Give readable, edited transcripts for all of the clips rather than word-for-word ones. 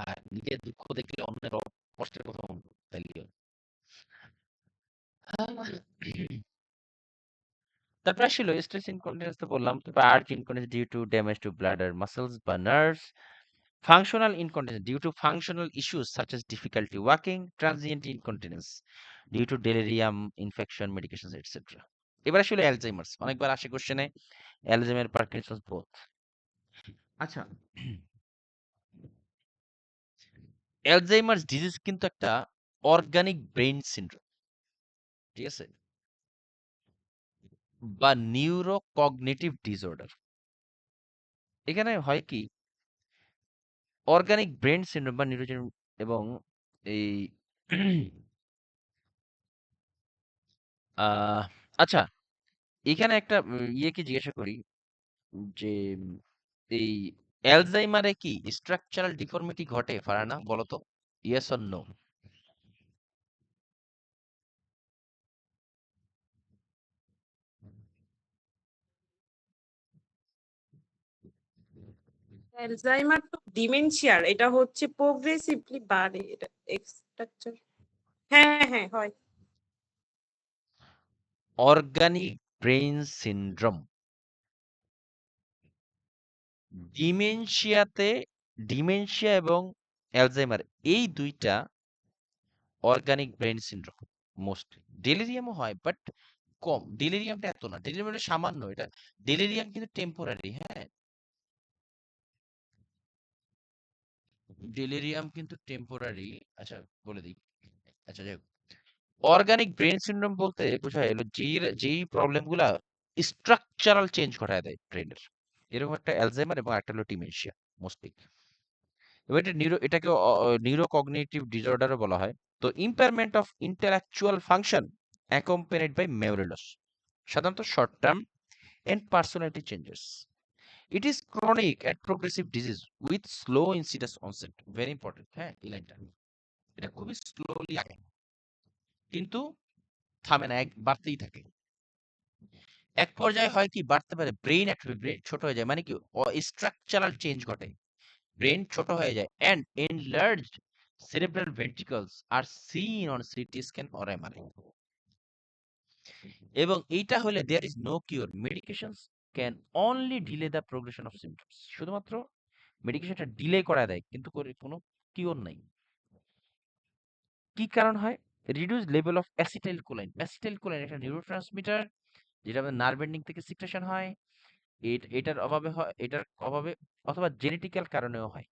আর নিজের দুঃখ দেখলে অন্যের কষ্টের কথা মনে তাইলে তারপর আসলে স্ট্রেস ইনকন্টিনেন্স তো বললাম, তারপর urge incontinence due to damage to bladder muscles বা nerves, functional incontinence due to functional issues such as difficulty walking, transient incontinence due to delirium, infection, medications, etc. এবার আসলে অ্যালজাইমার্স অনেকবার আসে কোশ্চেনে, অ্যালজাইমার পার্কিনসন্স বোথ। আচ্ছা, Alzheimer's disease কিন্তু একটা organic brain syndrome, ঠিক আছে, বা নিউরো কগনিটিভ ডিসঅর্ডার। এখানে হয় কি, অর্গানিক ব্রেন সিনড্রোম বা নিউরোজেন এবং এই আচ্ছা, এখানে একটা ইয়ে কি জিজ্ঞাসা করি যে এই অ্যালজাইমারে কি স্ট্রাকচারাল ডিফর্মিটি ঘটে ফারানা, বলো তো, ইয়েস অর নো? অ্যালজাইমার তো ডিমেনশিয়ার, এটা হচ্ছে প্রোগ্রেসিভলি বাড়ে, এটা স্ট্রাকচার। হ্যাঁ হ্যাঁ হয়। অর্গানিক ব্রেইন সিনড্রোম ডিমেনশিয়াতে, ডিমেনশিয়া এবং অ্যালজাইমার এই দুইটা অর্গানিক ব্রেইন সিনড্রোম মোস্টলি। ডেলিরিয়ামও হয় বাট কম, ডেলিরিয়ামটা এত না, ডেলিরিয়ামটা সামান্য, এটা ডেলিরিয়াম কিন্তু টেম্পোরারি। হ্যাঁ, ডেলিরিয়াম কিন্তু টেম্পোরারি। আচ্ছা বলে দিই, আচ্ছা যাই হোক, অর্গানিক ব্রেন সিনড্রোম বলতে বোঝায় হলো যেই প্রবলেম গুলা স্ট্রাকচারাল চেঞ্জ ঘটায় দেয় ব্রেনের, এরকম একটা অ্যালজাইমার এবং একটা হলো ডিমেনশিয়া মোস্টলি। এবার এটাকে নিউরো কগনিটিভ ডিসঅর্ডারও বলা হয়। তো impairment of intellectual function accompanied by memory loss, সাধারণত short term and personality changes. It is chronic and progressive disease with slow insidious onset. Very important, হ্যাঁ এই লাইনটা, এটা খুবই স্লোলি আগে কিন্তু থামে না, এক বাড়তেই থাকে। এক পর্যায়ে হয় কি, বাড়তে পারে ব্রেইন অ্যাট্রফি, ব্রেন ছোট হয়ে যায়, মানে কি স্ট্রাকচারাল চেঞ্জ ঘটে, ব্রেন ছোট হয়ে যায়, and enlarged cerebral ventricles are seen on CT scan or MRI. এবং এইটা হলে there is no cure, medications can only delay the progression of symptoms, শুধুমাত্র মেডিকেশনটা ডিলে করা দেয় কিন্তু কোনো কিওর নাই। কি কারণ হয়? Reduce level of acetyl choline. Acetyl choline একটা নিউরোট্রান্সমিটার, যেটা আমাদের নার্ভ এন্ডিং থেকে সিক্রেশন হয়, এটার অভাবে হয়, এটার অভাবে অথবা জেনেটিক্যাল কারণেও হয়।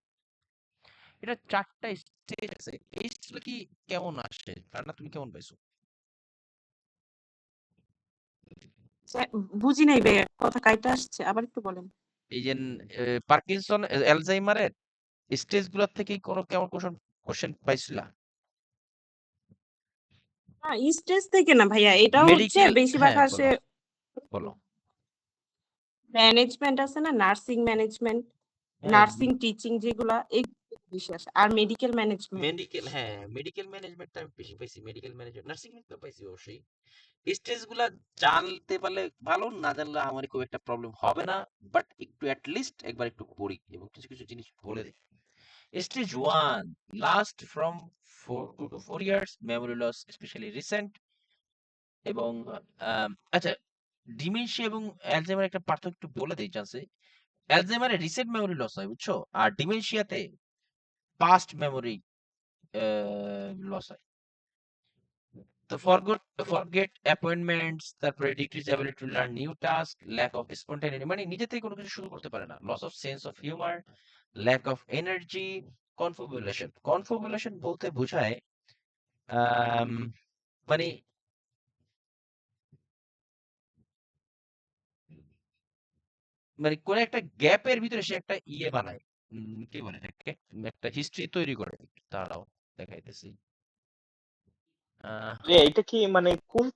এটা 4টা স্টেজ আছে। এই স্টেজগুলো কি কেমন আসে? কারণ তুমি কেমন পাইছো? বুঝি নাই ভাইয়া, কথা কাইটা আসছে, আবার একটু বলেন। এই যে পার্কিনসন, অ্যালজাইমারের স্টেজগুলোর থেকেই কোনো কেমন কোশ্চেন পাইছিলা? না স্টেজ থেকে না ভাইয়া, এটা হচ্ছে মেডিকেল, বেশিরভাগ হ্যাঁ আসে বলো বলো। ম্যানেজমেন্ট আছে না, নার্সিং ম্যানেজমেন্ট, হ্যাঁ, নার্সিং টিচিং, যেগুলা এই বেশি আসে, আর মেডিকেল ম্যানেজমেন্ট। মেডিকেল, হ্যাঁ মেডিকেল ম্যানেজমেন্টটা আমি বেশি পাইছি, মেডিকেল ম্যানেজমেন্ট, নার্সিং তো পাইছি অবশ্যই। স্টেজগুলা জানতে পারলে ভালো, না জানলে আমার খুব একটা প্রবলেম হবে না, বাট একটু অ্যাট লিস্ট একবার একটু পড়ি এবং কিছু কিছু জিনিস বলে দিই। Stage 1 last from 2 to 4 years, memory loss specially recent. এবং আচ্ছা, ডিমেনশিয়া এবং অ্যালজাইমার একটা পার্থক্য একটু বলে দিই চান্সে। অ্যালজাইমারে রিসেন্ট মেমোরি লস হয় বুঝছো, আর ডিমেনশিয়াতে পাস্ট মেমোরি লস হয়। তো ফরগেট অ্যাপয়েন্টমেন্টস, তারপরে decrease ability to learn new task, lack of spontaneity, মানে নিজে থেকে কোনো কিছু শুরু করতে পারে না, loss of sense of humour, lack of energy, confabulation. Confabulation বলতে বোঝায় আম, মানে মানে কোন একটা গ্যাপের ভিতরে সে একটা ইয়ে বানায়, কি বলে এটাকে, একটা হিস্ট্রি তৈরি করে। তারাও দেখাইতেছি। আহ, এটা কি মানে কোন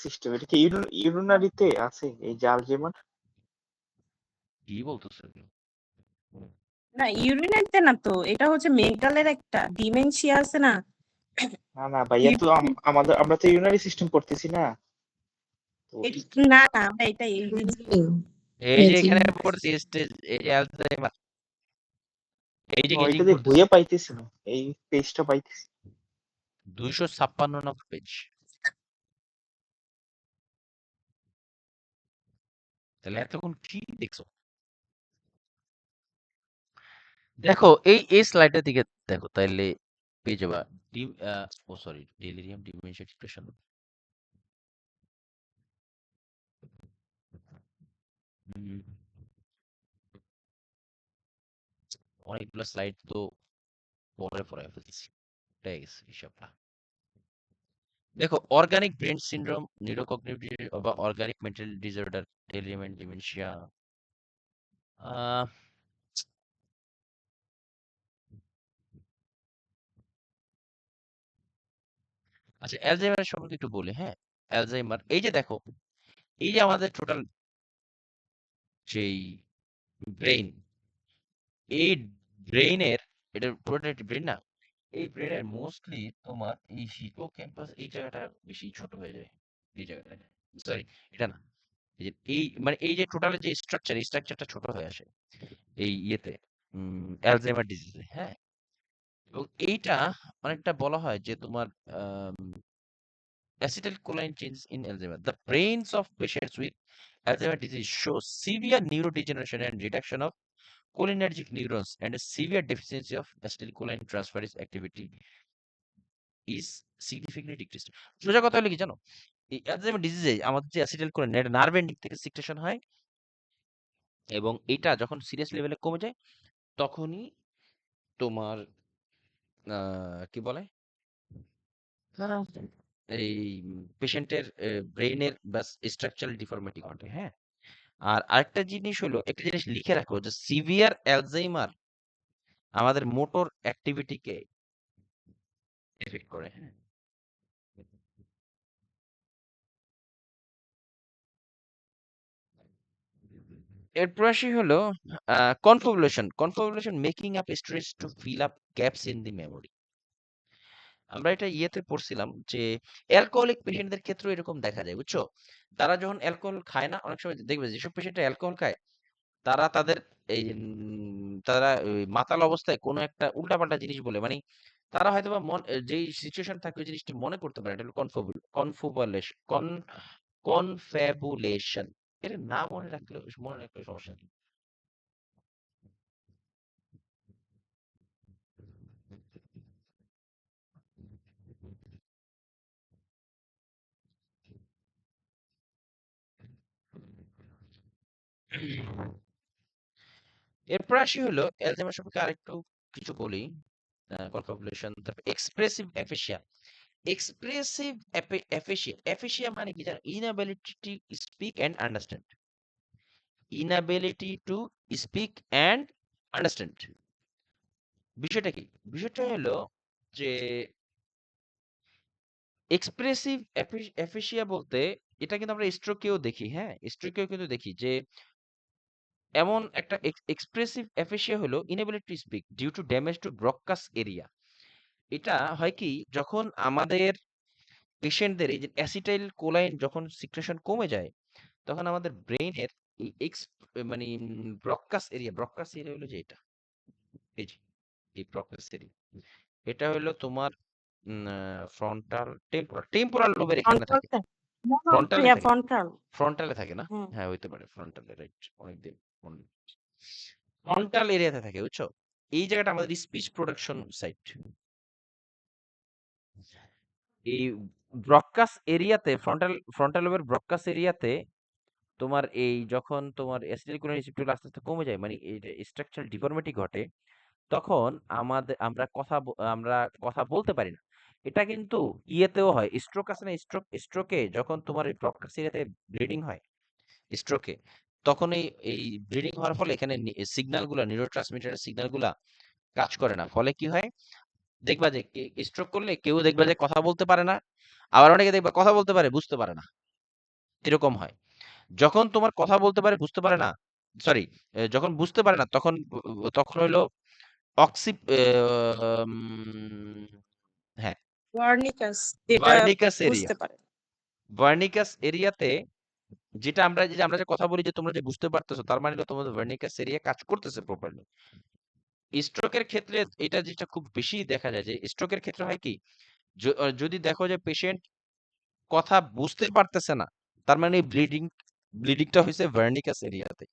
সিস্টেম, এটা কি ইউরিনারিতে আছে এই যে আলজেইমার? কি বলতেছে? না ইউরিনারিতে না তো, এটা হচ্ছে মেন্টালের একটা ডিমেনশিয়া আছে না। না না ভাইয়া, তো আমরা তো ইউরিনারি সিস্টেম করতেছি না তো। না না আমরা এটা এই জিনিস এই যে এখানে পড়ছি স্টেজ, এই যে অ্যালজাইমার, এই যে ও, গেজিং এটা দিয়ে করতেছে বইয়ে পাইতেছি না, এই পেজটা পাইতেছি। 256 নম্বর পেজ। তাহলে এতক্ষণ কি দেখছো? দেখো এই স্লাইডের দিকে দেখো, তাইলে পেয়ে যাবা। ডিম ও সরি, ডেলিরিয়াম ডিমেনশিয়া ডিপ্রেশন। অনেকগুলো স্লাইড তো পরে পরে ফেলতেছি, উঠে গেছে হিসাবটা। দেখো, অর্গানিক ব্রেন সিনড্রোম, নিউরোকগনিটিভ বা organic mental disorder, delirium dementia. আচ্ছা, অ্যালজাইমার সম্পর্কে একটু বলি। হ্যাঁ, অ্যালজাইমার, এই যে দেখো, এই যে আমাদের টোটাল যেই ব্রেইন, এই ব্রেইনের, এটা পুরোটা একটি ব্রেন না, এই ব্রেনের মোস্টলি তোমার এই হিপোক্যাম্পাস এই জায়গাটা বেশি ছোট হয়ে যায়। এই জায়গাটা, সরি, এটা না, এই যে এই মানে এই যে টোটাল যে স্ট্রাকচার, এই স্ট্রাকচারটা ছোট হয়ে আসে এই ইয়েতে, অ্যালজাইমার ডিজিজে। হ্যাঁ, এবং এইটা অনেকটা বলা হয় যে তোমার acetylcholine changes in Alzheimer. The brains of patients with Alzheimer disease show severe neurodegeneration and reduction of cholinergic neurons, and a severe deficiency of acetylcholine transferase activity is significantly decreased. সোজা কথা হলো কি জানো, এই অ্যালজাইমার ডিজিজে আমাদের যে acetylcholine, এটা নার্ভের দিক থেকে সিক্রেশন হয়, এবং এটা যখন সিরিয়াস লেভেলে কমে যায় তখনই তোমার কি বলে, আহ, এই পেশেন্টের ব্রেইনের বা স্ট্রাকচারাল ডিফর্মিটি ঘটে। হ্যাঁ, আর আরেকটা জিনিস হলো, একটা জিনিস লিখে রাখো যে সিভিয়ার অ্যালজাইমার আমাদের মোটর অ্যাক্টিভিটিকে এফেক্ট করে। হ্যাঁ, এরপর আসি হলো confabulation. Confabulation making up stories to fill up gaps in the memory. আমরা এটা ইয়েতে পড়ছিলাম যে অ্যালকোহলিক পেশেন্টদের ক্ষেত্রে এরকম দেখা যায়, বুঝছো? তারা যখন অ্যালকোহল খায় না, অনেক সময় দেখবে যেসব পেশেন্টরা অ্যালকোহল খায়, তারা তাদের এই তারা ওই মাতাল অবস্থায় কোনো একটা উল্টাপাল্টা জিনিস বলে, মানে তারা হয়তো বা যেই সিচুয়েশন থাকে ওই জিনিসটি মনে করতে পারে। এটা হলো কনফ্যাবুলেশন। এর না মনে রাখলে সমস্যা নেই। এরপর আসি হলো অ্যালজাইমার সম্পর্কে আরেকটু কিছু বলি। কনফ্যাবুলেশন, তারপর expressive aphasia. Expressive aphasia, aphasia মানে কি জানো? Inability to speak and understand. Inability to speak and understand. বিষয়টা কি? বিষয়টা হলো যে এক্সপ্রেসিভ অ্যাফেসিয়া বলতে, এটা কিন্তু আমরা স্ট্রোকেও দেখি। হ্যাঁ, স্ট্রোকেও কিন্তু দেখি যে এমন একটা এক্সপ্রেসিভ অ্যাফেসিয়া হলো inability to speak due to damage to Broca's area. এটা হয় কি, যখন আমাদের পেশেন্টদের এই যে অ্যাসিটাইল কোলাইন যখন সিক্রেশন কমে যায়, তখন আমাদের ব্রেইনের এই মানে ব্রডকাস্ট এরিয়া হলো যে এটা, এই যে এই ব্রডকাস্ট এরিয়া, এটা হলো তোমার টেম্পোরাল লোবের এখানে থাকে। ফ্রন্টালে থাকে, ফ্রন্টাল। ফ্রন্টালে থাকে না? হুম। হ্যাঁ, হইতে পারে ফ্রন্টালে, রাইট। অনেকদিন ফ্রন্টাল এরিয়াতে থাকে, বুঝছো? এই জায়গাটা আমাদের স্পিচ প্রোডাকশন সাইট। এই ব্রডকাস্ট এরিয়াতে, ফ্রন্টাল লোবের ব্রডকাস্ট এরিয়াতে তোমার এই যখন তোমার অ্যাসিটাইলকোলিন রিসেপ্টর আস্তে আস্তে কমে যায়, মানে এই স্ট্রাকচারাল ডিফর্মিটি ঘটে, তখন আমরা কথা বলতে পারি না। এটা কিন্তু ইয়েতেও হয়, স্ট্রোক আছে না? স্ট্রোকে যখন তোমার এই ব্রডকাস্ট এরিয়াতে ব্লিডিং হয় স্ট্রোকে, তখন এই ব্লিডিং হওয়ার ফলে এখানে সিগন্যাল গুলা, নিউরোট্রান্সমিটার সিগন্যাল গুলা কাজ করে না। ফলে কি হয়, দেখবা যে স্ট্রোক করলে কেউ দেখবা যে কথা বলতে পারে না, আবার অনেকে দেখবা কথা বলতে পারে বুঝতে পারে না। এরকম হয়। যখন তোমার কথা বলতে পারে বুঝতে পারে না, সরি, যখন বুঝতে পারে না, তখন তখন হইলো অক্সি হ্যাঁ, ওয়ার্নিকাস, যেটা ভার্নিকাস এরিয়া। বুঝতে পারে। ভার্নিকাস এরিয়াতে যেটা আমরা যে কথা বলি যে তোমরা যে বুঝতে পারতেছো, তার মানে হলো তোমাদের ভার্নিকাস এরিয়া কাজ করতেছে প্রপারলি। স্ট্রোকের ক্ষেত্রে এটা যেটা খুব বেশি দেখা যায় যে স্ট্রোকের ক্ষেত্রে হয় কি, যদি দেখো যে পেশেন্ট কথা বুঝতে পারতেছে না, তার মানে ব্লিডিংটা হয়েছে ভার্নিকাস এরিয়াতে।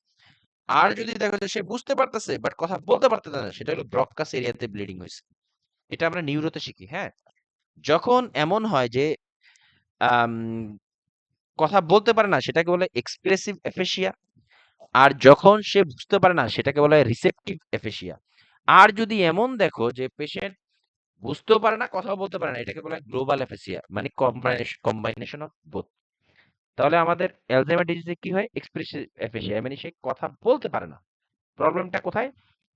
আর যদি দেখো যে সে বুঝতে পারতেছে বাট কথা বলতে পারতেছে না, সেটা হলো ব্রডকাস এরিয়াতে ব্লিডিং হয়েছে। এটা আমরা নিউরোতে শিখি। হ্যাঁ, যখন এমন হয় যে আম, কথা বলতে পারে না, সেটাকে বলে এক্সপ্রেসিভ এফেসিয়া। আর যখন সে বুঝতে পারে না, সেটাকে বলা হয় রিসেপটিভ এফেসিয়া। আর যদি এমন দেখো যে পেশেন্ট বুঝতেও পারে না, কথাও বলতে পারে না, এটাকে বলা হয় গ্লোবাল এফেসিয়া, মানে কম্বাইনেশন অফ বোথ। তাহলে আমাদের অ্যালজাইমার ডিজিজে কি হয়? এক্সপ্রেসিভ এফেসিয়া, মানে সে কথা বলতে পারে না। প্রবলেমটা কোথায়?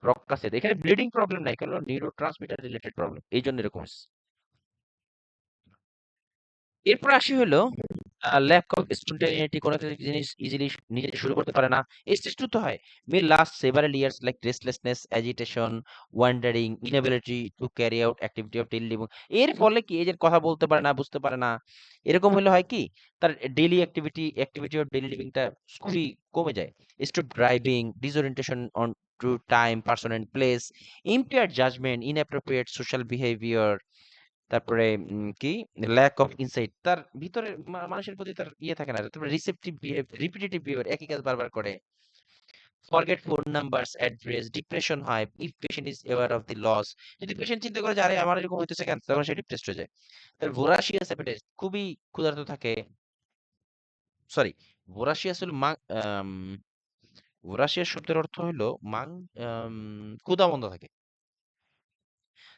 ব্রডকাসে। এখানে ব্লিডিং প্রবলেম নাই, কারণ নিউরো ট্রান্সমিটার রিলেটেড প্রবলেম, এই জন্য এরকম হচ্ছে। এরপর আসি হলো ল্যাক অফ স্পন্টানিটি, কোনো একটা জিনিস ইজিলি নিজে শুরু করতে পারে না। এই সৃষ্টি তো হয় may last several years, like restlessness, agitation, wandering, inability to carry out activity of daily living. এর ফলে কি, এই যে কথা বলতে পারে না, বুঝতে পারে না, এরকম হলে হয় কি, তার ডেইলি অ্যাক্টিভিটি অফ ডেইলি লিভিংটা খুবই কমে যায়। Stop driving, disorientation on to time, person and place, impaired judgement, inappropriate social behaviour. তারপরে কি, ল্যাক অফ ইনসাইট, তার ভিতরে মানুষের প্রতি তার ইয়ে থাকে না। তারপরে রিসেপটিভ রিপিটেটিভ বিহেভিয়ার, একই কাজ বারবার করে। Forget phone numbers, address, depression হয় if patient is aware of the loss. যদি পেশেন্ট চিন্তা করে যে আরে আমার এরকম হইতেছে কেন, তখন সে ডিপ্রেসড হয়ে যায়। তার ভোরাশিয়াস অ্যাপেটাইট, খুবই ক্ষুধার্ত থাকে। সরি, ভোরাশিয়াস হলো ভোরাশিয়াস শব্দের অর্থ হলো ক্ষুধামন্দ থাকে।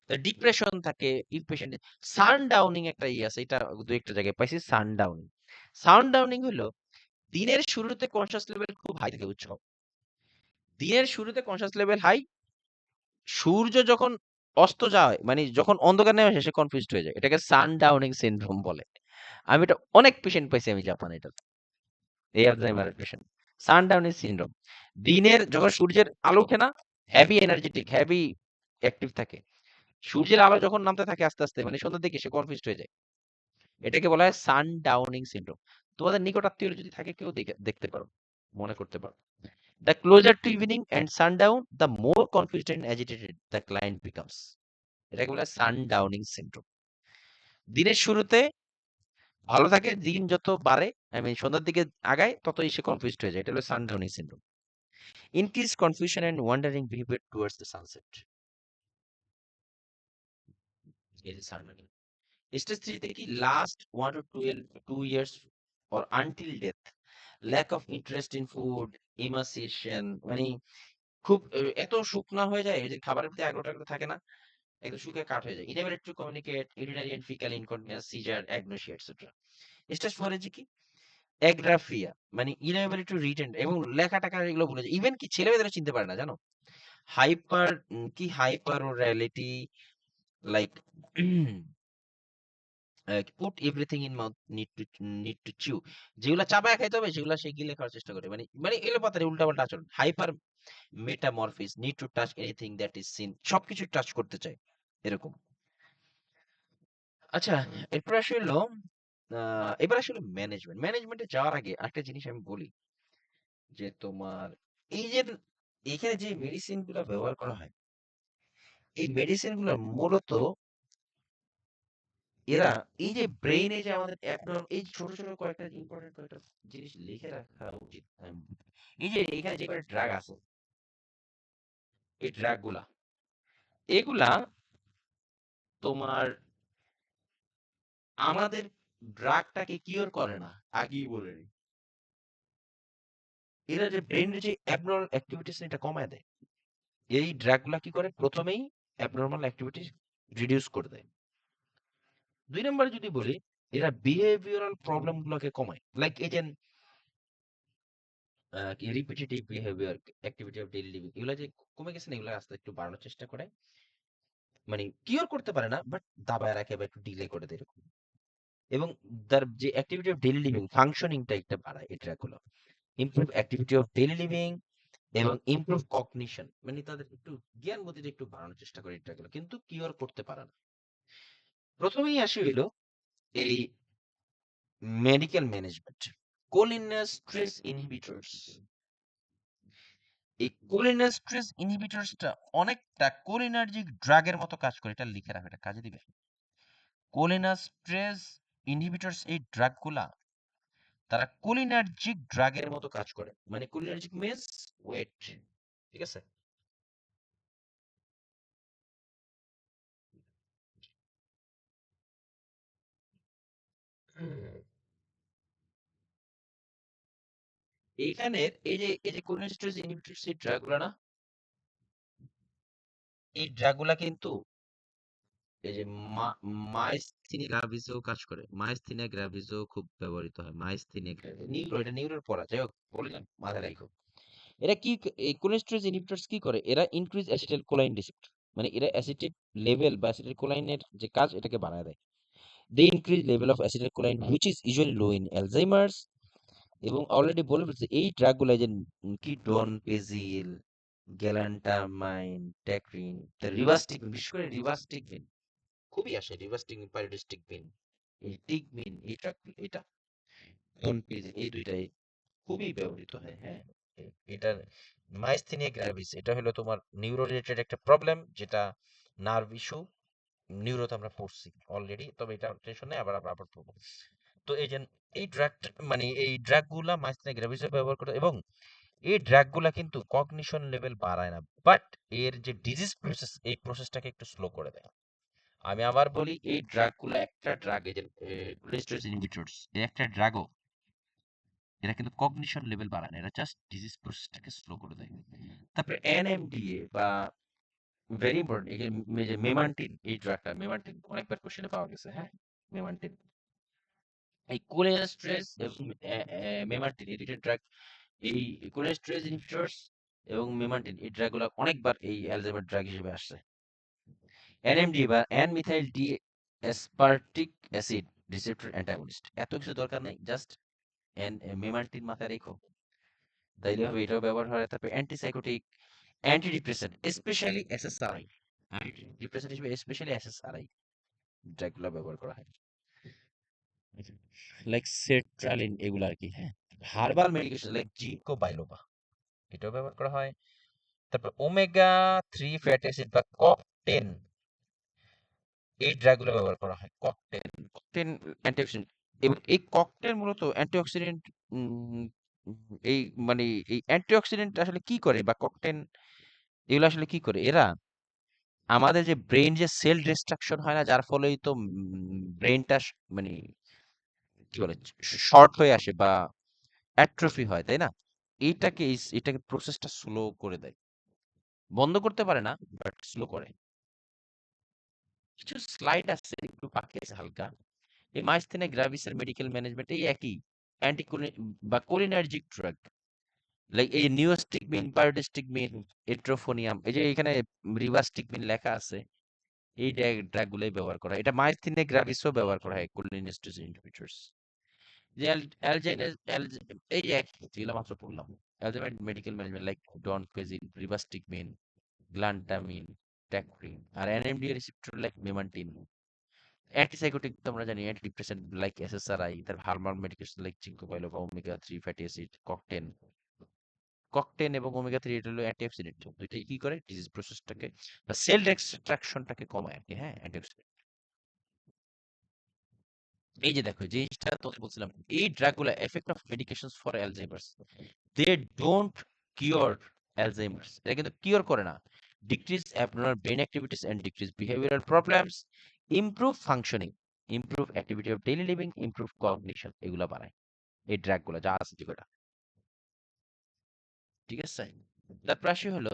ডিপ্রেশন থাকে ইফ পেশেন্ট। সানডাউনিং একটা ইয়ে আছে, এটা দু একটা জায়গায় পাইছি। সানডাউনিং, সানডাউনিং হলো দিনের শুরুতে কনশাস লেভেল খুব হাই থাকে, বুঝছো? দিনের শুরুতে কনশাস লেভেল হাই, সূর্য যখন অস্ত যায়, মানে যখন অন্ধকার নেমে আসে, সে কনফিউজড হয়ে যায়। এটাকে সানডাউনিং সিনড্রোম বলে। আমি এটা অনেক পেশেন্ট পাইছি আমি জাপানে, এটা এই অ্যালজাইমার পেশেন্ট। সানডাউনিং সিনড্রোম, দিনের যখন সূর্যের আলো ওঠে না, হেভি এনার্জেটিক, হেভি অ্যাক্টিভ থাকে। সূর্যের আলো যখন নামতে থাকে আস্তে আস্তে, মানে সন্ধ্যার দিকে, সে কনফিউজড হয়ে যায়। এটাকে বলা হয় সানডাউনিং সিনড্রোম। তোমাদের নিকট আত্মীয় যদি থাকে, কেউ দেখতে পারো, মনে করতে পারো। The closer to evening and sundown, the more confused and agitated the client becomes. এটাকে বলা হয় সানডাউনিং সিনড্রোম। দিনের শুরুতে ভালো থাকে, দিন যত বাড়ে, সন্ধ্যার দিকে আগায়, ততই সে কনফিউজড হয়ে যায়। এটা হলো sundowning syndrome. Increase confusion and wandering behaviour towards the sunset. এই যে সানডাউনিং। স্টেজ 3 তে কি, last 1 to 2 years or until death, lack of interest in food, emaciation, মানে খুব এত শুকনা হয়ে যায় যে খাবারের প্রতি আগ্রহটা থাকে না, একদম শুকিয়ে কাঠ হয়ে যায়। inability to communicate, urinary and fecal incontinence, seizure, agnosia, etc. Stage 4 এ যে কি, অ্যাগ্রাফিয়া, মানে inability to read এবং লেখা টাকা এগুলো ভুলে যায়। ইভেন কি ছেলেমেয়েদের চিনতে পারে না, জানো? Hyper orality, like put everything in mouth, need to chew, যেগুলা চাবায় খাইতে হবে সেগুলা সে গিলে খাওয়ার চেষ্টা করে, মানে এলো পাতারে উল্টাপাল্টা আচরণ। Hyper metamorphosis, need to touch anything that is seen, সবকিছু টাচ করতে চায়, এরকম। আচ্ছা, এরপর আসলে এবার আসলে ম্যানেজমেন্টে যাওয়ার আগে একটা জিনিস আমি বলি, যে তোমার এই যে এখানে যে মেডিসিন গুলো ব্যবহার করা হয়, এই মেডিসিন গুলো মূলত এরা এই যে ব্রেইনে যে আমাদের এই ছোট ছোট কয়েকটা ইম্পর্টেন্ট কয়েকটা জিনিস লিখে রাখা উচিত। এই যে এখানে যে কয়েকটা ড্রাগ আছে, এই ড্রাগ গুলা, এগুলা তোমার আমাদের ড্রাগটাকে কিওর করে না, আগেই বলে নি। এরা যে ব্রেইনের যে অ্যাবনর্মাল অ্যাক্টিভিটিস, এটা কমায় দেয়। এই ড্রাগ গুলা কি করে, প্রথমেই অ্যাবনর্মাল অ্যাক্টিভিটিস রিডিউস করে দেয়। 2 নম্বরে যদি বলি, এরা বিহেভিয়ারাল প্রবলেম গুলোকে কমায়, লাইক এই যে repetitive behaviour, activity of daily living, এগুলো যে কমে গেছে না, এগুলো আস্তে একটু বাড়ানোর চেষ্টা করে। মানে কিওর করতে পারে না, বাট দাবায় রাখে বা একটু ডিলে করে দেয়, এরকম। এবং তার যে অ্যাক্টিভিটি অফ ডেইলি লিভিং ফাংশনিংটা একটা বাড়ায় এই ট্র্যাকগুলো। Improve activity of daily living এবং ইমপ্রুভ কগনিশন, মানে তাদের একটু জ্ঞান বুদ্ধিটা একটু বাড়ানোর চেষ্টা করে এই ট্র্যাকগুলো, কিন্তু কিওর করতে পারে না। প্রথমেই আসি হইলো এই মেডিকেল ম্যানেজমেন্ট, কোলিনাস স্ট্রেস ইনহিবিটরস। এই কোলিনাস্ট্রেজ ইনহিবিটরসটা অনেকটা কোলিনার্জিক ড্রাগের মতো কাজ করে, এটা লিখে রাখো, এটা কাজে দিবে। কোলিনাস্ট্রেজ ইনহিবিটরস এই ড্রাগগুলা তারা কোলিনার্জিক ড্রাগের মতো কাজ করে, মানে কোলিনার্জিক মিন্স ওয়েট, ঠিক আছে? এইখানের এই যে কোলিনাস্ট্রেজ ইনহিবিটরস এই ড্রাগগুলা না, এই ড্রাগগুলা কিন্তু এই যে মাইস্থিনিয়া গ্রাভিসেও কাজ করে। মাইস্থিনিয়া গ্রাভিসেও খুব ব্যবহৃত হয়। মাইস্থিনিয়া গ্রাভিস নিউরো, এটা নিউরোর পড়া, যাই হোক বললাম মাথায় রাখো। এরা কি এই কোলেস্টেরল ইনহিবিটরস কি করে? এরা ইনক্রিজ অ্যাসিটাইল কোলাইন রিসেপ্টর, মানে এরা অ্যাসিটেট লেভেল বা অ্যাসিটাইল কোলাইনের যে কাজ এটাকে বাড়ায় দেয়। They increase level of acetyl choline which is usually low in Alzheimer's. এবং অলরেডি বলে ফেলছে এই ড্রাগগুলো যে কি ডনপেজিল, গ্যালান্টামাইন, ট্যাক্রিন, রিভাস্টিকমিন, বিশেষ করে রিভাস্টিকমিন খুবই আসে, রিভাস্টিকমিন, পাইরিডোস্টিকমিন, এই টিকমিন, এটা ডনপেজিল, এই দুইটাই খুবই ব্যবহৃত হয়। হ্যাঁ, এটার মাইস্থেনিয়া গ্র্যাভিস এটা হলো তোমার নিউরো রিলেটেড একটা প্রবলেম, যেটা নার্ভ ইস্যু। নিউরোতে আমরা পড়ছি অলরেডি, তবে এটা টেনশন নেই, আবার পড়বো। তো এই যে এই ড্রাগ, মানে এই ড্রাগগুলা মাইস্থেনিয়া গ্র্যাভিসে ব্যবহার করে, এবং এই ড্রাগগুলা কিন্তু কগনিশন লেভেল বাড়ায় না, বাট এর যে ডিজিজ প্রসেস, এই প্রসেসটাকে একটু স্লো করে দেয়। আমি আবার বলি, এই ড্রাগগুলো একটা ড্রাগ, এই যে কোলেস্টেরল ইনহিবিটরস, এই একটা ড্রাগও এরা কিন্তু কগনিশন লেভেল বাড়ায় না, এরা জাস্ট ডিজিজ প্রসেসটাকে স্লো করে দেয়। তারপরে এনএমডিএ বা ভেরি ইম্পর্টেন্ট, এই যে মেমান্টিন, এই ড্রাগটা মেমান্টিন অনেকবার কোশ্চেনে পাওয়া গেছে। হ্যাঁ, মেমান্টিন, এই কোলেস্ট্রেজ এবং মেমান্টিন এই দুইটা ড্রাগ, এই কোলেস্ট্রেজ ইনহিবিটরস এবং মেমান্টিন এই ড্রাগগুলো অনেকবার এই অ্যালজাইমার ড্রাগ হিসেবে আসছে। এনএমডি বা N methyl D aspartic acid receptor antagonist, এত কিছু দরকার নেই, জাস্ট মেমান্টিন মাথায় রেখো, তাইলে হবে, এটাও ব্যবহার হয়। তারপরে antipsychotic, anti depressant, specially SSRI, anti depressant হিসেবে স্পেশালি এসএসআরআই ড্রাগগুলো ব্যবহার করা হয়, লাইক সেট্রালিন, এগুলো আর কি। হ্যাঁ, herbal medication like ginkgo biloba, এটাও ব্যবহার করা হয়। তারপর ওমেগা 3 ফ্যাটি অ্যাসিড বা কক10, এই ড্রাগগুলো ব্যবহার করা হয়। কক10 অ্যান্টিঅক্সিডেন্ট, এবং এই কক10 মূলত অ্যান্টিঅক্সিডেন্ট, এই মানে এই অ্যান্টিঅক্সিডেন্ট আসলে কি করে, বা কক10 এগুলো আসলে কি করে? এরা আমাদের যে ব্রেন যে সেল ডিস্ট্রাকশন হয় না, যার ফলেই তো ব্রেনটা মানে কি বলে শর্ট হয়ে আসে বা অ্যাট্রফি হয়, তাই না? এটাকে প্রসেসটা স্লো করে দেয়, বন্ধ করতে পারে না, বাট স্লো করে। কিছু স্লাইড আছে, একটু বাকি আছে হালকা। এই মাইস্থেনিয়া গ্রাভিসের মেডিকেল ম্যানেজমেন্ট এই একই, অ্যান্টি বা কোলিনার্জিক ড্রাগ লাইক এই নিওস্টিকমিন, পাইরিডোস্টিকমিন, এট্রোফোনিয়াম, এই যে এখানে রিভাস্টিকমিন লেখা আছে, এই ড্রাগগুলোই ব্যবহার করা হয়। এটা মাইস্থেনিয়া গ্রাভিসও ব্যবহার করা হয়, কোলিনাস্ট্রেজ ইনহিবিটরস। যে এই যে একই, যেগুলো মাত্র পড়লাম, Alzheimer medical management like donepezil, rivastigmine, galantamine, tacrine, আর NMD receptor like memantine. Antipsychotic তো আমরা জানি, অ্যান্টি ডিপ্রেসেন্ট লাইক এসএসআরআই, তার herbal medication like ginkgo biloba, omega 3 fatty acid, কক10 এবং ওমেগা 3 এটা হলো অ্যান্টিঅক্সিডেন্ট, দুইটাই কি করে ডিজিজ প্রসেসটাকে বা সেল এক্সট্রাকশনটাকে কমায় আর কি। হ্যাঁ, অ্যান্টিঅক্সিডেন্ট। এই যে দেখো, যে জিনিসটা তোকে বলছিলাম, এই ড্রাগগুলো effect of medications for Alzheimer's, they don't cure Alzheimer's, এটা কিন্তু কিওর করে না। Decrease abnormal brain activities and decrease behavioural problems, improve functioning, improve activity of daily living, improve cognition, এগুলো বাড়ায় এই ড্রাগগুলো যা আছে যেগুলো, ঠিক আছে? তারপর আসি হলো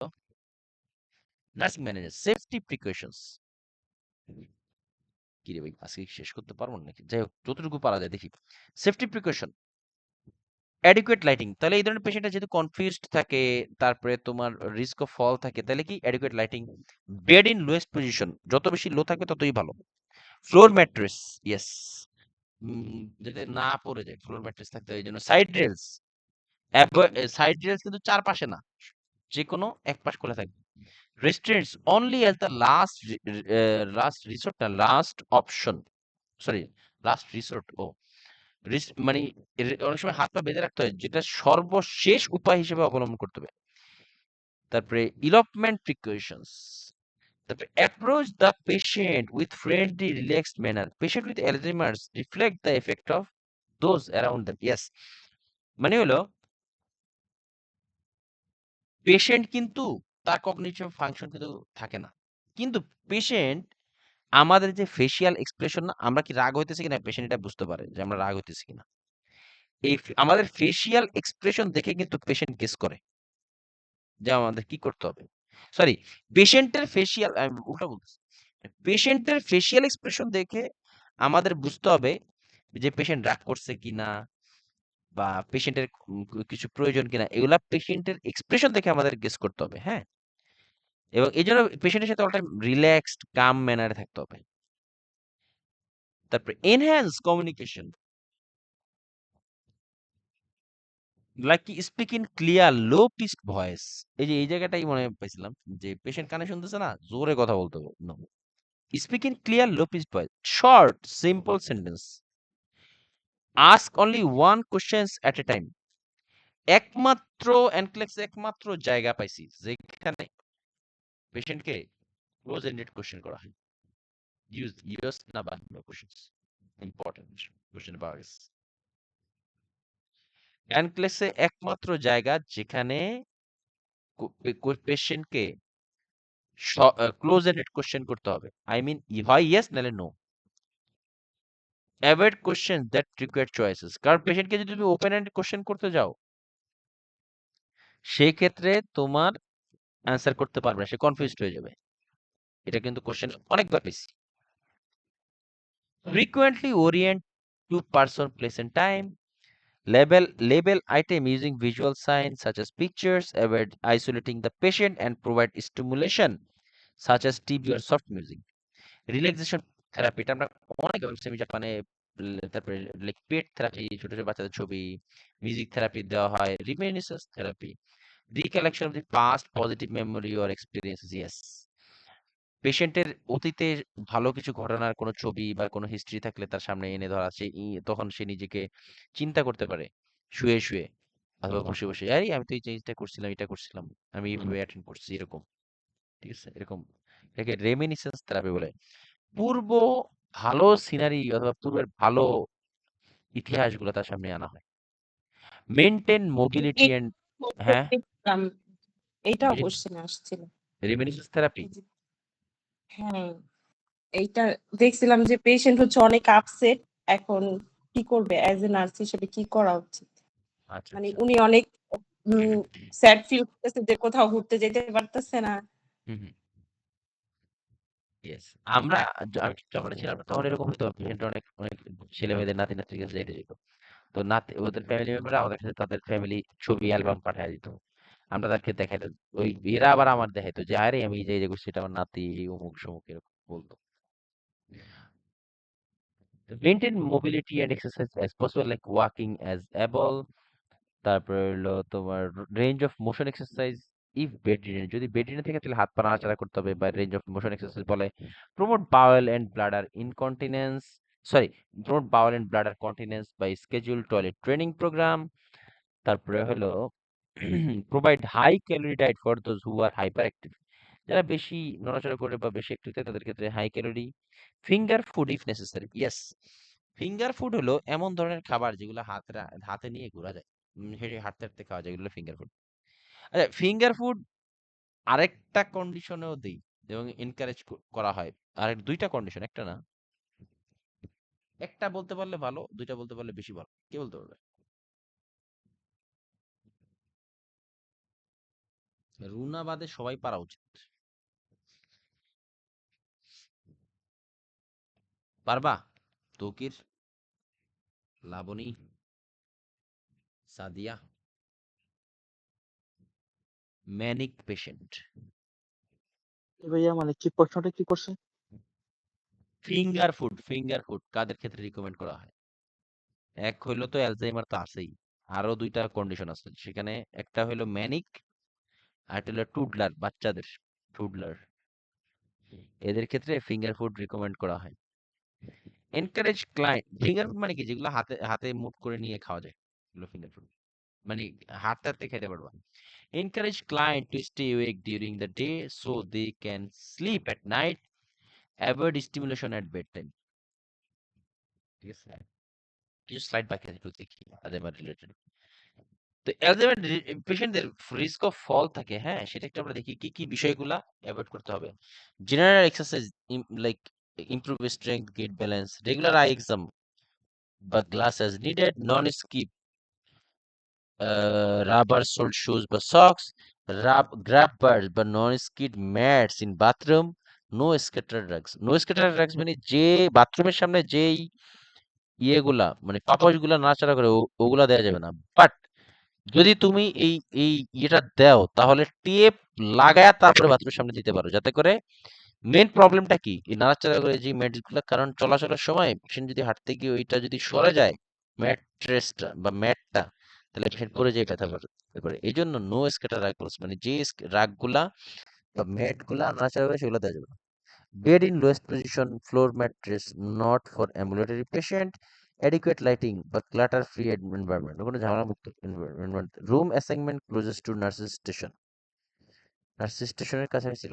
নার্সিং ম্যানেজার সেফটি প্রিকশনস। কি রে ভাই, আজকে শেষ করতে পারবো না নাকি? যাই হোক, যতটুকু পারা যায় দেখি। সেফটি প্রিকশন, অ্যাডিকুয়েট লাইটিং, তাহলে এই ধরনের পেশেন্টরা যেহেতু কনফিউজড থাকে, তারপরে তোমার রিস্ক অফ ফল থাকে, তাহলে কি adequate lighting. Bed in lowest position, যত বেশি লো থাকবে ততই ভালো। ফ্লোর ম্যাট্রেস, ইয়েস, যাতে না পড়ে যায়, ফ্লোর ম্যাট্রেস থাকতে হয়। এই জন্য সাইড রেলস, সাইড রেলস কিন্তু চারপাশে না, যে কোনো এক পাশ খোলা থাকবে। Restaurants only as the last resort, না last option, sorry last resort. ও মানে অনেক সময় হাত পা বেঁধে রাখতে হয়, যেটা সর্বশেষ উপায় হিসেবে অবলম্বন করতে হবে। তারপরে elopement precautions, তারপরে approach the patient with friendly relaxed manner. Patient with Alzheimer's reflect the effect of those around them. Yes, মানে হলো পেশেন্ট কিন্তু তার কগনিটিভ ফাংশন কিন্তু থাকে না, কিন্তু পেশেন্ট আমাদের যে ফেসিয়াল এক্সপ্রেশন, না আমরা কি রাগ হইতেছি কিনা পেশেন্ট এটা বুঝতে পারে যে আমরা রাগ হইতেছি কিনা। এই আমাদের ফেসিয়াল এক্সপ্রেশন দেখে কিন্তু পেশেন্ট গেস করে যে আমাদের কি করতে হবে। সরি, পেশেন্টের ফেসিয়াল, আমি উল্টা বলতেছি, পেশেন্টের ফেসিয়াল এক্সপ্রেশন দেখে আমাদের বুঝতে হবে যে পেশেন্ট রাগ করছে কিনা বা পেশেন্টের কিছু প্রয়োজন কিনা, এগুলা পেশেন্টের এক্সপ্রেশন দেখে আমাদের গেস করতে হবে। হ্যাঁ, এবং এই জন্য পেশেন্টের সাথে অল টাইম রিল্যাক্সড কাম ম্যানারে থাকতে হবে। তারপরে enhance communication, like speak in clear low pitch voice. এই যে এই জায়গাটাই মনে পাইছিলাম যে পেশেন্ট কানে শুনতেছে না, জোরে কথা বলতে হবে। No, speak in clear low pitch voice, short simple sentence, ask only one questions at a time. একমাত্র এনক্লেক্স একমাত্র জায়গা পাইছি যেখানে পেশেন্টকে ক্লোজ এন্ডেড কোশ্চেন করা হয়। ইউজ ইয়েস না বা নো কোশ্চেন্স, ইম্পর্টেন্ট কোশ্চেন পাওয়া গেছে। এনক্লেক্সে একমাত্র জায়গা যেখানে পেশেন্টকে ক্লোজ এন্ডেড কোশ্চেন করতে হবে। আই মিন হয় ইয়েস নাহলে no. Avoid question that require choices, কারণ পেশেন্টকে যদি তুমি ওপেন এন্ডেড কোশ্চেন করতে যাও সেই ক্ষেত্রে তোমার অ্যান্সার করতে পারবে না, সে কনফিউজড হয়ে যাবে। এটা কিন্তু কোশ্চেন অনেকবার পেয়েছি। frequently orient to person, place and time. Label item using visual signs such as pictures. Avoid isolating the patient and provide stimulation such as TV or soft music. Relaxation therapy, এটা আমরা অনেক semi জাপানে, তারপরে like পেট therapy, ছোট ছোট বাচ্চাদের ছবি, music therapy দেওয়া হয়, reminiscence therapy, recollection of the past positive memory or experiences. Yes, পেশেন্টের অতীতে ভালো কিছু ঘটনার কোনো ছবি বা কোনো হিস্ট্রি থাকলে তার সামনে এনে ধরা, সে তখন সে নিজেকে চিন্তা করতে পারে শুয়ে শুয়ে অথবা বসে বসে, আরে আমি তো এই জিনিসটা করছিলাম, এটা করছিলাম, আমি এইভাবে অ্যাটেন্ড করছি, এরকম। ঠিক আছে, এরকম এটাকে রেমিনিসেন্স থেরাপি বলে। পূর্ব ভালো সিনারি অথবা পূর্বের ভালো ইতিহাসগুলো তার সামনে আনা হয়। মেনটেন মোবিলিটি এন্ড, হ্যাঁ, এইটাও কোশ্চেন আসছিল রেমিনিসেন্স থেরাপি। হ্যাঁ, এইটা দেখছিলাম যে পেশেন্ট হচ্ছে অনেক আপসেট, এখন কি করবে অ্যাজ এ নার্স হিসেবে কি করা উচিত। আচ্ছা মানে আচ্ছা, উনি অনেক স্যাড ফিল করতেছে যে কোথাও ঘুরতে যেতে পারতেছে না। হুম, ইয়েস। আমরা আমি যখন ছিলাম তখন এরকম হতো, পেশেন্ট অনেক অনেক ছেলে মেয়েদের নাতি নাতির কাছে যাইতে যেত, তো নাতি ওদের ফ্যামিলি মেম্বার আমাদের কাছে তাদের ফ্যামিলি ছবি অ্যালবাম পাঠিয়ে দিত, আমরা তাদেরকে দেখাইতো, ওই এরা আবার আমার দেখাইতো যে আরে আমি যে করছি এটা আমার নাতি, এই অমুক সমুক এরকম বলতো। Maintain mobility and exercise as possible, like walking as able. তারপরে হলো তোমার range of motion exercise if bedridden, যদি বেডরিডেন থেকে তাহলে হাত পা নাড়াচাড়া করতে হবে, বা রেঞ্জ অফ মোশন এক্সারসাইজ বলে। Promote bowel and bladder incontinence, sorry, promote bowel and bladder continence by schedule toilet training program. তারপরে হলো provide high calorie diet for those who are hyperactive, যারা বেশি নড়াচড়া করে বা বেশি অ্যাক্টিভ থাকে তাদের ক্ষেত্রে high calorie. Finger food if necessary, yes, finger food হলো এমন ধরনের খাবার যেগুলো হাতে নিয়ে ঘোরা যায়, হেঁটে হাঁটতে হাঁটতে খাওয়া যায়, এগুলো ফিঙ্গার ফুড। আচ্ছা, ফিঙ্গার ফুড আরেকটা কন্ডিশনেও দেই এবং এনকারেজ করা হয়, আরেক দুইটা কন্ডিশন, একটা না, একটা বলতে পারলে ভালো, দুইটা বলতে পারলে বেশি ভালো, কে বলতে পারবে? রুনা বাদে সবাই পারা উচিত। পারবা? তৌকির, লাবণী, সাদিয়া। ম্যানিক পেশেন্ট, ভাইয়া মানে কি প্রশ্নটা কি করছে? ফিঙ্গার ফুড কাদের ক্ষেত্রে রিকমেন্ড করা হয়? এক হইলো তো অ্যালজাইমার তো আছেই, আরো দুইটা কন্ডিশন আছে সেখানে, একটা হইলো ম্যানিক, আর একটা হলো টুডলার, বাচ্চাদের টুডলার, এদের ক্ষেত্রে ফিঙ্গার ফুড রিকমেন্ড করা হয়। এনকারেজ ক্লায়েন্ট, ফিঙ্গার ফুড মানে কি, যেগুলো হাতে হাতে মুভ করে নিয়ে খাওয়া যায়, এগুলো ফিঙ্গার ফুড। মানে হাঁটতে হাঁটতে খেতে পারবা। Encourage client to stay awake during the day so they can sleep at night, avoid stimulation at bedtime। ঠিক আছে, কিছু স্লাইড বাকি আছে, একটু দেখি আলজাইমার রিলেটেড। তো অ্যালজাইমার পেশেন্টদের রিস্ক অফ ফল থাকে, হ্যাঁ, সেটা একটু আমরা দেখি কি কি বিষয়গুলা অ্যাভয়েড করতে হবে। General exercise like improve strength, get balance, regular eye exam বা glass as needed, non skip rubber sole shoes বা সক্স, গ্রাব বার্স বা non skid mats in bathroom, no scatter drugs. No scatter drugs মানে যে বাথরুমের সামনে যেই ইয়েগুলা মানে পাপোশগুলা নাড়াচাড়া করে ওগুলা দেওয়া যাবে না। বাট যদি তুমি এই এই ইয়েটা দাও তাহলে টেপ লাগায়া তারপরে বাথরুমের সামনে দিতে পারো, যাতে করে মেন প্রবলেমটা কি এই নাড়াচাড়া করে যে ম্যাটগুলো, কারণ চলাচলের সময় পেশেন্ট যদি হাঁটতে গিয়ে ওইটা যদি সরে যায় ম্যাট্রেসটা বা ম্যাটটা, তাহলে পেশেন্ট পড়ে যেয়ে ব্যথা করে। এই জন্য নো স্কেটার রাগ মানে যে রাগগুলা বা ম্যাটগুলা নাড়াচাড়া করে সেগুলো দেওয়া যাবে না। Bed in lowest position, floor mattress not for ambulatory patient, adequate lighting বা clutter free environment, কোনো ঝামেলা মুক্ত environment, room assignment closest to nurses station, nursing স্টেশনের কাছাকাছি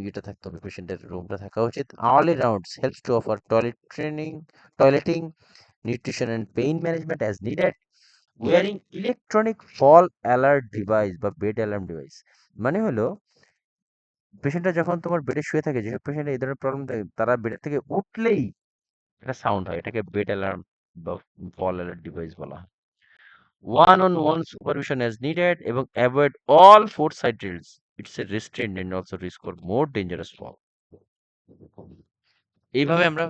ইয়েটা থাকতে হবে, পেশেন্টের রুমটা থাকা উচিত। Hourly rounds helps to offer toileting, nutrition and pain management as needed, wearing electronic fall alert device বা বেড অ্যালার্ম ডিভাইস। মানে হলো পেশেন্টরা যখন তোমার বেডে শুয়ে থাকে, যেসব পেশেন্টের এই ধরনের প্রবলেম থাকে, তারা বেডের থেকে উঠলেই একটা সাউন্ড হয়, এটাকে বেড অ্যালার্ম বা ফল অ্যালার্ট ডিভাইস বলা হয়। One on one supervision as needed এবং avoid all four side drills, it's a restraint and also risk for more dangerous fall. এইভাবে আমরা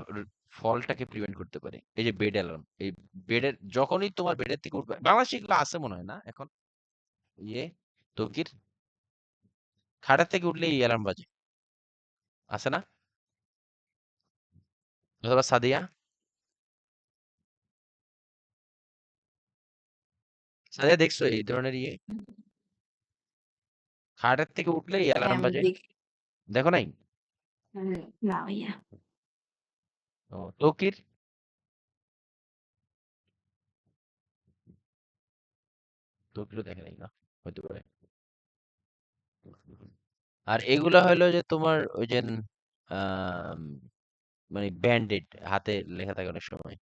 ফলটাকে প্রিভেন্ট করতে পারি। এই যে বেড অ্যালার্ম, এই বেডের যখনই তোমার বেডের থেকে উঠবে, বাংলাদেশে এগুলো আছে মনে হয় না এখন, ইয়ে তৌকির, খাটের থেকে উঠলে এই অ্যালার্ম বাজে, আছে না? অথবা সাদিয়া, সাদিয়া দেখছো এই ধরনের ইয়ে, খাটের থেকে উঠলে এই হ্যাঁ, অ্যালার্ম আমি বাজে, দেখি। দেখো নাই? না ভাইয়া। ও তৌকির, তৌকিরও দেখে নাই না, হইতে পারে। আর এগুলো হলো যে তোমার ওই যে আম, মানে ব্যান্ডেড হাতে লেখা থাকে অনেক সময়।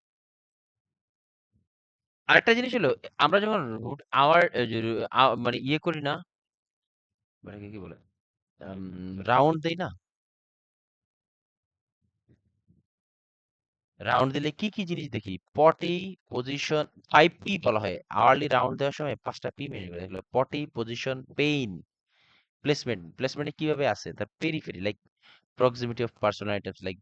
আরেকটা জিনিস হলো, আমরা যখন রুট আওয়ার মানে ইয়ে করি না, মানে কি বলে রাউন্ড দেই না, রাউন্ড দিলে কি কি জিনিস দেখি? পটি, পজিশন, 5P বলা হয়। আওয়ারলি রাউন্ড দেওয়ার সময় 5টা পি মেনে করে এগুলো: পটি, পজিশন, পেইন, প্লেসমেন্ট। প্লেসমেন্টে কিভাবে আছে? তার periphery like proximity of personal items like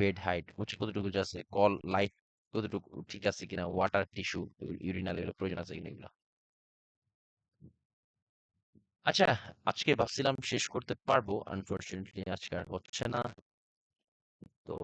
bed height, উঁচু কতটুকু আছে, কল লাইট কতটুকু ঠিক আছে কিনা, ওয়াটার, টিস্যু, ইউরিনাল এগুলো প্রয়োজন আছে কিনা এগুলো। আচ্ছা, আজকে ভাবছিলাম শেষ করতে পারবো, আনফরচুনেটলি আজকে আর হচ্ছে না। তো